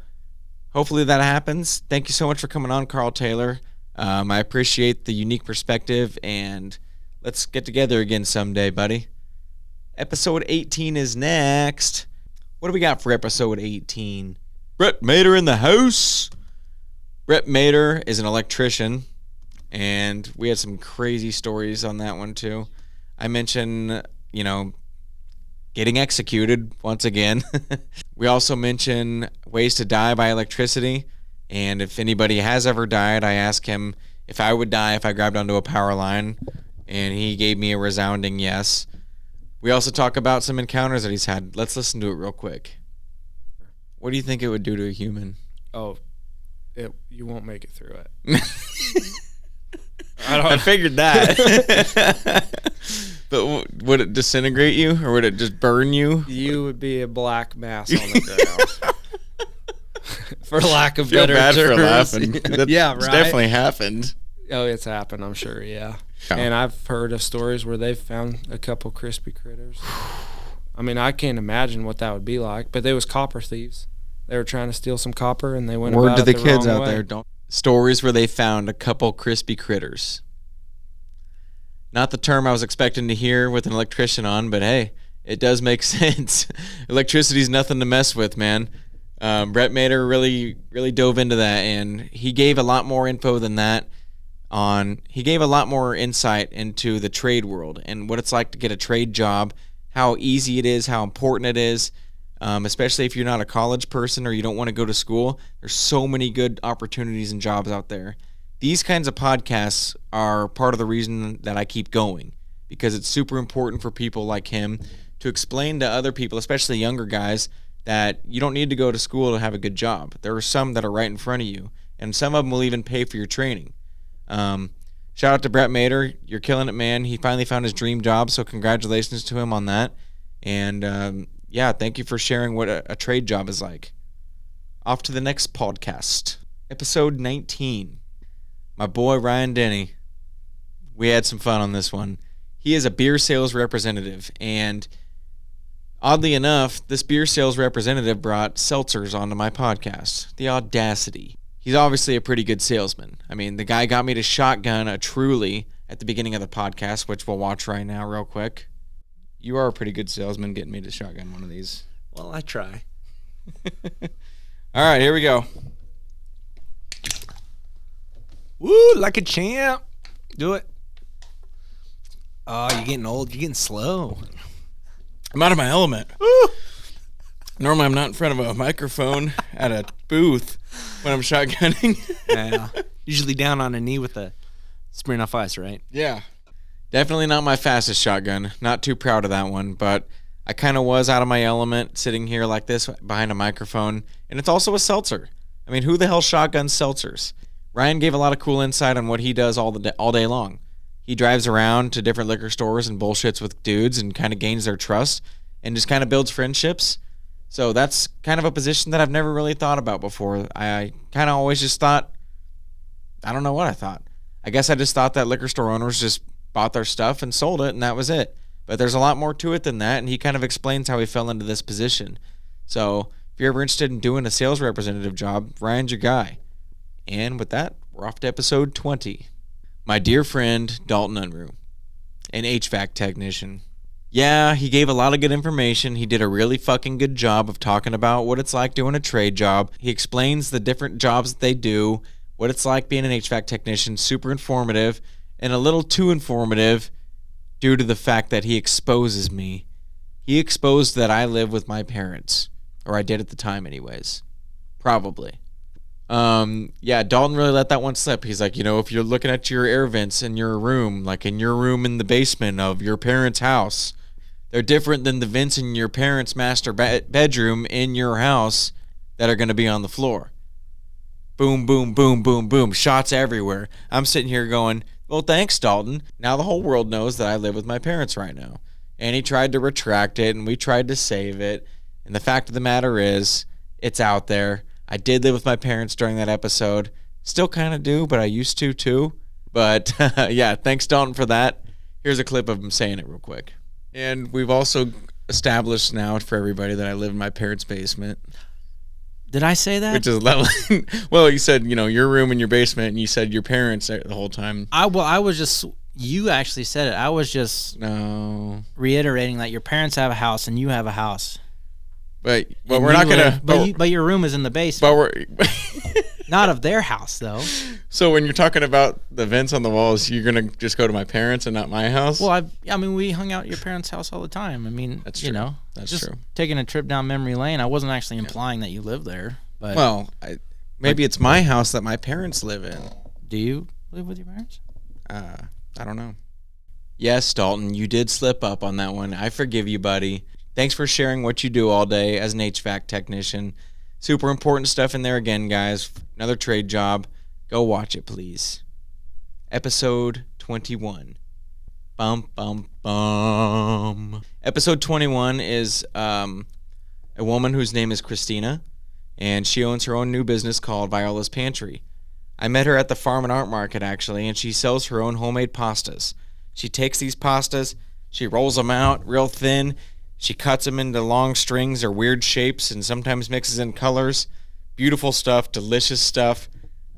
hopefully that happens. Thank you so much for coming on, Carl Taylor. I appreciate the unique perspective, and let's get together again someday, buddy. Episode 18 is next. What do we got for episode 18? Brett Mater in the house. Brett Mater is an electrician, and we had some crazy stories on that one too. I mentioned, getting executed once again. We also mention ways to die by electricity, and if anybody has ever died, I ask him if I would die if I grabbed onto a power line, and he gave me a resounding yes. We also talk about some encounters that he's had. Let's listen to it real quick. What do you think it would do to a human? Oh, you won't make it through it. I figured that. But would it disintegrate you, or would it just burn you? You would be a black mass on the ground. For lack of better bad terms. for laughing. Yeah, right. It's definitely happened. Oh, it's happened, I'm sure, yeah. And I've heard of stories where they've found a couple crispy critters. I mean, I can't imagine what that would be like, but they was copper thieves. They were trying to steal some copper, and they went Word about to it the the kids wrong out way. there, don't. Stories where they found a couple crispy critters. Not the term I was expecting to hear with an electrician on, but hey, it does make sense. Electricity's nothing to mess with, man. Brett Mater really dove into that, and he gave a lot more info than that. He gave a lot more insight into the trade world and what it's like to get a trade job, how easy it is, how important it is, especially if you're not a college person or you don't want to go to school. There's so many good opportunities and jobs out there. These kinds of podcasts are part of the reason that I keep going, because it's super important for people like him to explain to other people, especially younger guys, that you don't need to go to school to have a good job. There are some that are right in front of you, and some of them will even pay for your training. Shout out to Brett Mater. You're killing it, man. He finally found his dream job, so congratulations to him on that. And yeah, thank you for sharing what a trade job is like. Off to the next podcast. Episode 19. My boy Ryan Denny. We had some fun on this one. He is a beer sales representative, and oddly enough, this beer sales representative brought seltzers onto my podcast. The audacity. He's obviously a pretty good salesman. I mean, the guy got me to shotgun a Truly at the beginning of the podcast, which we'll watch right now real quick. You are a pretty good salesman getting me to shotgun one of these. Well, I try. All right, here we go. Woo, like a champ. Do it. Oh, you're getting old. You're getting slow. I'm out of my element. Woo! Normally, I'm not in front of a microphone at a booth when I'm shotgunning. Yeah. Usually down on a knee with a Smirnoff Ice, right? Yeah. Definitely not my fastest shotgun. Not too proud of that one, but I kind of was out of my element sitting here like this behind a microphone. And it's also a seltzer. I mean, who the hell shotguns seltzers? Ryan gave a lot of cool insight on what he does all day long. He drives around to different liquor stores and bullshits with dudes and kind of gains their trust and just kind of builds friendships. So that's kind of a position that I've never really thought about before. I kind of always just thought, I don't know what I thought. I guess I just thought that liquor store owners just bought their stuff and sold it, and that was it. But there's a lot more to it than that, and he kind of explains how he fell into this position. So if you're ever interested in doing a sales representative job, Ryan's your guy. And with that, we're off to episode 20. My dear friend, Dalton Unruh, an HVAC technician. Yeah, he gave a lot of good information. He did a really fucking good job of talking about what it's like doing a trade job. He explains the different jobs that they do, what it's like being an HVAC technician, super informative, and a little too informative due to the fact that he exposes me. He exposed that I live with my parents, or I did at the time anyways. Probably. Yeah, Dalton really let that one slip. He's like, if you're looking at your air vents in your room, like in your room in the basement of your parents' house, they're different than the vents in your parents' master bedroom in your house that are going to be on the floor. Boom, boom, boom, boom, boom. Shots everywhere. I'm sitting here going, well, thanks, Dalton. Now the whole world knows that I live with my parents right now. And he tried to retract it, and we tried to save it. And the fact of the matter is, it's out there. I did live with my parents during that episode. Still kind of do, but I used to too. But yeah, thanks, Dalton, for that. Here's a clip of him saying it real quick. And we've also established now for everybody that I live in my parents' basement. Did I say that? Which is leveling. Well, you said, your room in your basement, and you said your parents the whole time. I was just, you actually said it. I was just reiterating that your parents have a house and you have a house. But we're not gonna. But your room is in the basement. But not of their house though. So when you're talking about the vents on the walls, you're gonna just go to my parents and not my house. Well, we hung out at your parents' house all the time. I mean, that's true. That's just true. Taking a trip down memory lane. I wasn't actually implying that you live there. But maybe it's my house that my parents live in. Do you live with your parents? I don't know. Yes, Dalton, you did slip up on that one. I forgive you, buddy. Thanks for sharing what you do all day as an HVAC technician. Super important stuff in there again, guys. Another trade job. Go watch it, please. Episode 21. Bum, bum, bum. Episode 21 is a woman whose name is Christina, and she owns her own new business called Viola's Pantry. I met her at the Farm and Art Market, actually, and she sells her own homemade pastas. She takes these pastas, she rolls them out real thin, she cuts them into long strings or weird shapes and sometimes mixes in colors. Beautiful stuff, delicious stuff.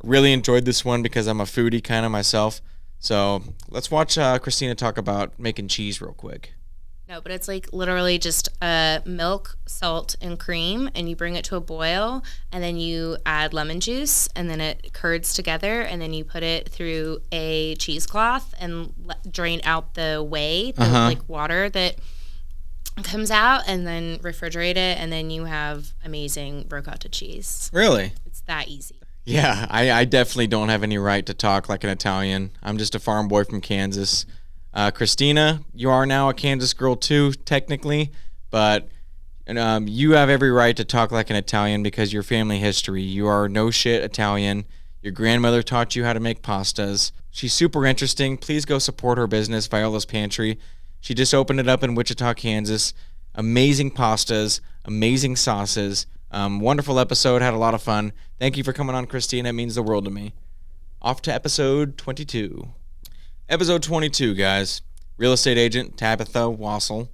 Really enjoyed this one because I'm a foodie kind of myself. So let's watch Christina talk about making cheese real quick. No, but it's like literally just milk, salt, and cream, and you bring it to a boil, and then you add lemon juice, and then it curds together, and then you put it through a cheesecloth and drain out the whey, the water that comes out, and then refrigerate it, and then you have amazing ricotta cheese. Really? It's that easy. Yeah, I definitely don't have any right to talk like an Italian. I'm just a farm boy from Kansas. Christina, you are now a Kansas girl too, technically, but you have every right to talk like an Italian because your family history. You are no shit Italian. Your grandmother taught you how to make pastas. She's super interesting. Please go support her business, Viola's Pantry. She just opened it up in Wichita, Kansas. Amazing pastas, amazing sauces. Wonderful episode, had a lot of fun. Thank you for coming on, Christina. It means the world to me. Off to episode 22. Episode 22, guys. Real estate agent Tabitha Wassel.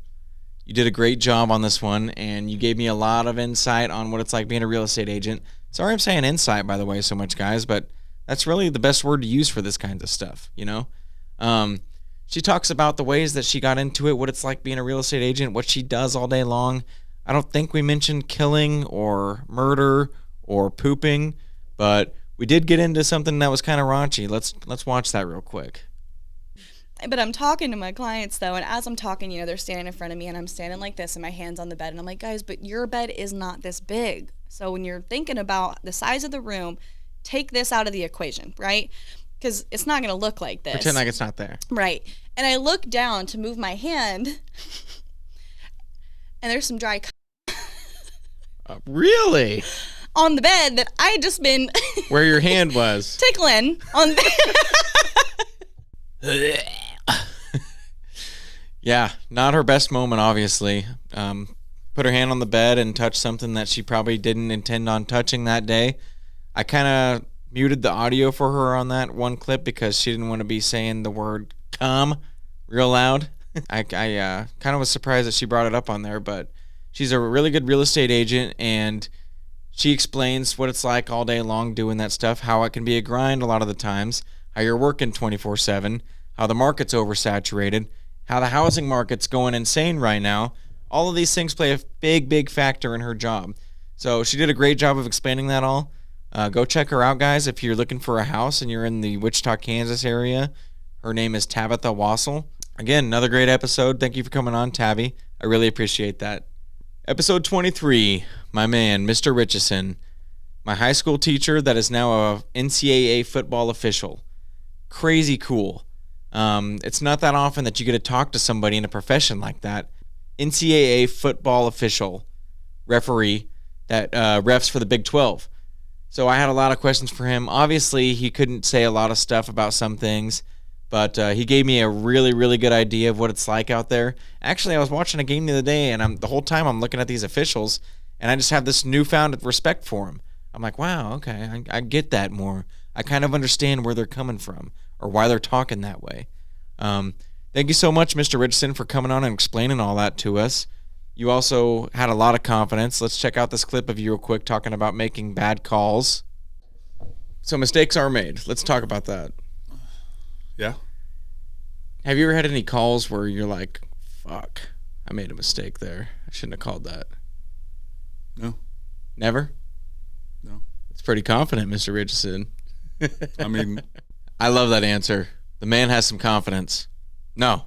You did a great job on this one, and you gave me a lot of insight on what it's like being a real estate agent. Sorry I'm saying insight, by the way, so much, guys, but that's really the best word to use for this kind of stuff, She talks about the ways that she got into it, what it's like being a real estate agent, what she does all day long. I don't think we mentioned killing or murder or pooping, but we did get into something that was kind of raunchy. Let's watch that real quick. But I'm talking to my clients, though, and as I'm talking, they're standing in front of me, and I'm standing like this, and my hand's on the bed, and I'm like, guys, but your bed is not this big. So when you're thinking about the size of the room, take this out of the equation, right? Because it's not going to look like this. Pretend like it's not there. Right. And I look down to move my hand, and there's some dry Really? on the bed that I had just been Where your hand was. tickling on Yeah, not her best moment, obviously. Put her hand on the bed and touched something that she probably didn't intend on touching that day. I kind of muted the audio for her on that one clip because she didn't want to be saying the word "cum" real loud. I kind of was surprised that she brought it up on there, but she's a really good real estate agent, and she explains what it's like all day long doing that stuff, how it can be a grind a lot of the times, how you're working 24/7, how the market's oversaturated, how the housing market's going insane right now. All of these things play a big, big factor in her job. So she did a great job of explaining that all. Go check her out, guys, if you're looking for a house and you're in the Wichita, Kansas area. Her name is Tabitha Wassel. Again, another great episode. Thank you for coming on, Tabby. I really appreciate that. Episode 23, my man, Mr. Richardson, my high school teacher that is now a NCAA football official. Crazy cool. It's not that often that you get to talk to somebody in a profession like that. NCAA football official, referee that refs for the Big 12. So I had a lot of questions for him. Obviously, he couldn't say a lot of stuff about some things, but he gave me a really, really good idea of what it's like out there. Actually, I was watching a game the other day, and the whole time I'm looking at these officials, and I just have this newfound respect for them. I'm like, wow, okay, I get that more. I kind of understand where they're coming from or why they're talking that way. Thank you so much, Mr. Richardson, for coming on and explaining all that to us. You also had a lot of confidence. Let's check out this clip of you real quick talking about making bad calls. So mistakes are made. Let's talk about that. Yeah. Have you ever had any calls where you're like, fuck, I made a mistake there. I shouldn't have called that? No. Never? No. It's pretty confident, Mr. Richardson. I mean, I love that answer. The man has some confidence. No.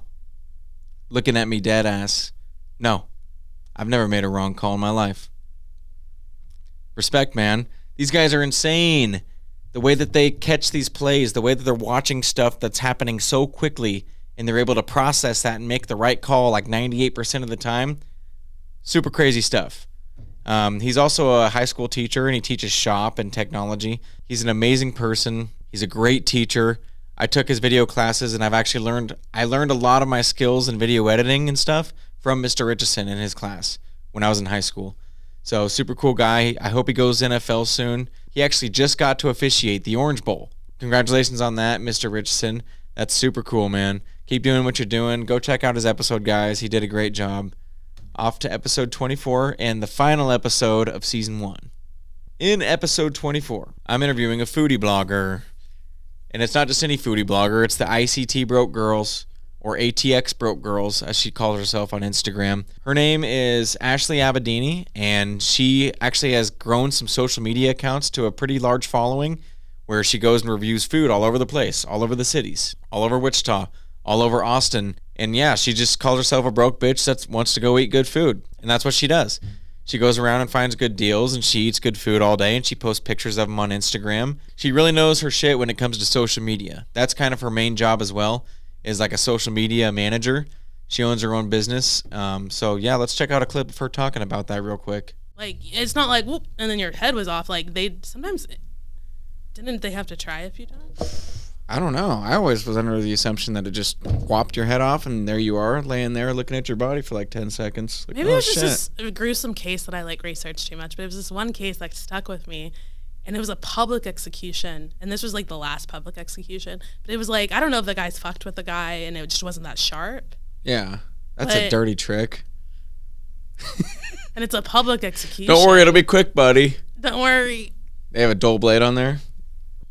Looking at me dead ass. No. I've never made a wrong call in my life. Respect, man. These guys are insane. The way that they catch these plays, the way that they're watching stuff that's happening so quickly, and they're able to process that and make the right call like 98% of the time. Super crazy stuff. He's also a high school teacher, and he teaches shop and technology. He's an amazing person. He's a great teacher. I took his video classes, and I learned a lot of my skills in video editing and stuff from Mr. Richardson in his class when I was in high school. So super cool guy. I hope he goes NFL soon. He actually just got to officiate the Orange Bowl. Congratulations on that, Mr. Richardson. That's super cool, man. Keep doing what you're doing. Go check out his episode, guys. He did a great job. Off to episode 24 and the final episode of season 1. In episode 24, I'm interviewing a foodie blogger. And it's not just any foodie blogger. It's the ICT Broke Girls, or ATX Broke Girls, as she calls herself on Instagram. Her name is Ashley Abadini, and she actually has grown some social media accounts to a pretty large following, where she goes and reviews food all over the place, all over the cities, all over Wichita, all over Austin. And yeah, she just calls herself a broke bitch that wants to go eat good food. And that's what she does. She goes around and finds good deals, and she eats good food all day, and she posts pictures of them on Instagram. She really knows her shit when it comes to social media. That's kind of her main job as well, is like a social media manager. She owns her own business. So yeah, let's check out a clip of her talking about that real quick. Like, it's not like, whoop, and then your head was off. Like, sometimes, didn't they have to try a few times? I don't know. I always was under the assumption that it just whopped your head off, and there you are, laying there looking at your body for like 10 seconds. Like, Maybe it was just this gruesome case that I researched too much, but it was this one case that stuck with me, and it was a public execution, and this was like the last public execution. But it was like, I don't know if the guys fucked with the guy, and it just wasn't that sharp. Yeah, that's a dirty trick. And it's a public execution. Don't worry, it'll be quick, buddy. Don't worry. They have a dull blade on there.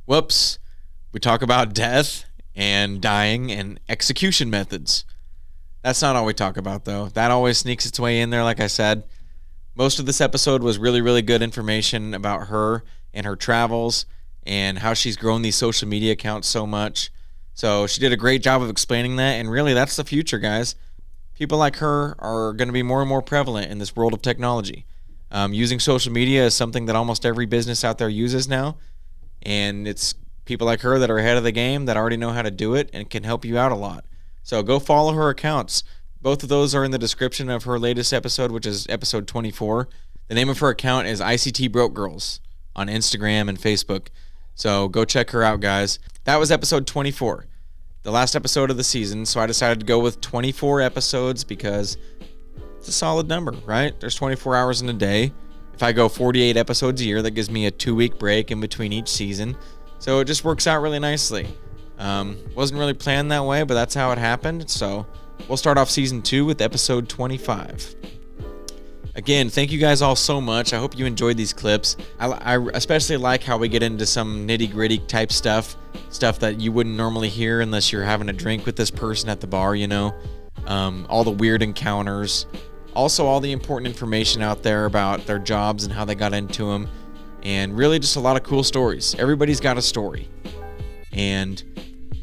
Whoops. We talk about death and dying and execution methods. That's not all we talk about, though. That always sneaks its way in there, like I said. Most of this episode was really, really good information about her and her travels and how she's grown these social media accounts so much. So she did a great job of explaining that, and really, that's the future, guys. People like her are going to be more and more prevalent in this world of technology. Using social media is something that almost every business out there uses now, and it's people like her that are ahead of the game that already know how to do it and can help you out a lot. So go follow her accounts. Both of those are in the description of her latest episode, which is episode 24. The name of her account is ICT Broke Girls on Instagram and Facebook. So go check her out, guys. That was episode 24. the last episode of the season. So I decided to go with 24 episodes because it's a solid number, right? There's 24 hours in a day. If I go 48 episodes a year, that gives me a 2-week break in between each season. So it just works out really nicely. Wasn't really planned that way, but that's how it happened. So we'll start off season 2 with episode 25. Again, thank you guys all so much. I hope you enjoyed these clips. I especially like how we get into some nitty-gritty type stuff that you wouldn't normally hear unless you're having a drink with this person at the bar, you know. All the weird encounters. Also, all the important information out there about their jobs and how they got into them. And really just a lot of cool stories. Everybody's got a story. And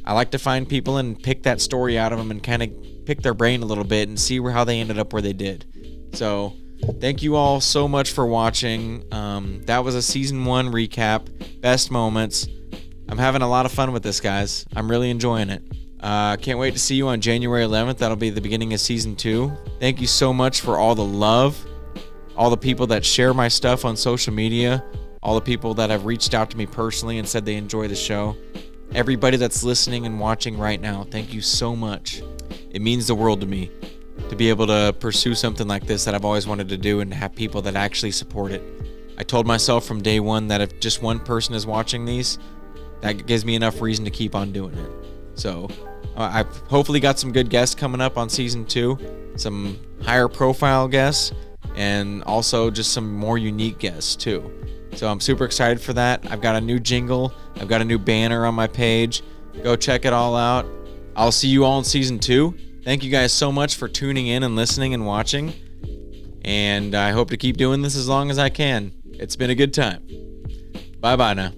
I like to find people and pick that story out of them and kind of pick their brain a little bit and see how they ended up where they did. So thank you all so much for watching. That was a season 1 recap, best moments. I'm having a lot of fun with this, guys. I'm really enjoying it. Can't wait to see you on January 11th. That'll be the beginning of season 2. Thank you so much for all the love, all the people that share my stuff on social media, all the people that have reached out to me personally and said they enjoy the show. Everybody that's listening and watching right now, thank you so much. It means the world to me to be able to pursue something like this that I've always wanted to do and to have people that actually support it. I told myself from day one that if just one person is watching these, that gives me enough reason to keep on doing it. So I've hopefully got some good guests coming up on season 2, some higher profile guests, and also just some more unique guests too. So I'm super excited for that. I've got a new jingle. I've got a new banner on my page. Go check it all out. I'll see you all in season 2. Thank you guys so much for tuning in and listening and watching. And I hope to keep doing this as long as I can. It's been a good time. Bye-bye now.